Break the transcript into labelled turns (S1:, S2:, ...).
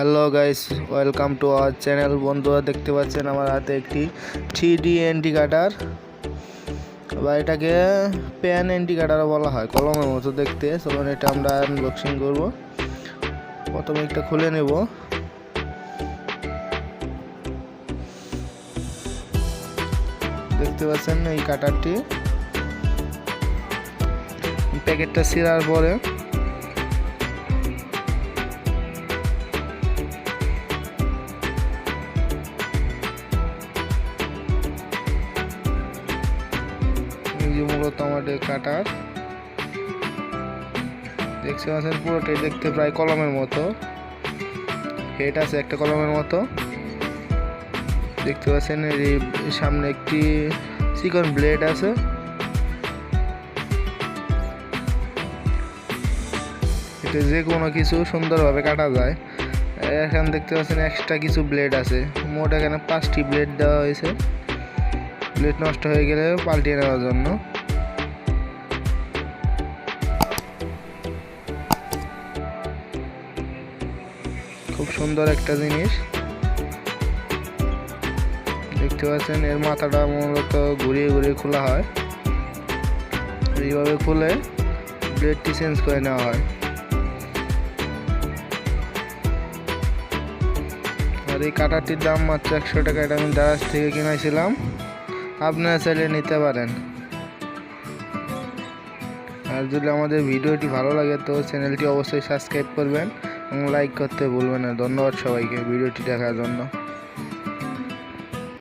S1: Hello guys, welcome to our channel. বন্ধুরা দেখতে পাচ্ছেন আমার হাতে একটি 3D এন্টি কাটার, বা এটাকে পেন এন্টি কাটারও বলা হয়, কলমের মতো দেখতে। চলুন এটা আমরা আনবক্সিং করব। প্রথমে একটা খুলে নেব। দেখতে পাচ্ছেন এই কাটারটি, প্যাকেটটা ছিঁড়ার পরে মূলত আমাদের কাটার দেখতে পাচ্ছেন পুরোটাই দেখতে প্রায় কলমের মতো। হেড আছে একটা কলমের মতো, দেখতে পাচ্ছেন। এর সামনে একটি চিকন ব্লেড আছে। এটা যে কোনো কিছু সুন্দরভাবে কাটা যায়। এখানে দেখতে পাচ্ছেন এক্সট্রা কিছু ব্লেড আছে। মোট এখানে 5টি ব্লেড দেওয়া হয়েছে, ব্লেড নষ্ট হয়ে গেলে পাল্টিয়ে নেওয়ার জন্য। খুব সুন্দর একটা জিনিস দেখতে পাচ্ছেন। এর মাথাটা মূলত ঘুরিয়ে ঘুরিয়ে খোলা হয়, এইভাবে খুলে ব্লেডটি চেঞ্জ করে নেওয়া হয়। আর এই কাটারটির দাম মাত্র 100 টাকা। এটা আমি দারাজ থেকে কিনেছিলাম, আপনারা চাইলে নিতে পারেন। আর যদি আমাদের ভিডিওটি ভালো লাগে তো চ্যানেলটি অবশ্যই সাবস্ক্রাইব করবেন এবং লাইক করতে ভুলবেন না। ধন্যবাদ সবাইকে ভিডিওটি দেখার জন্য।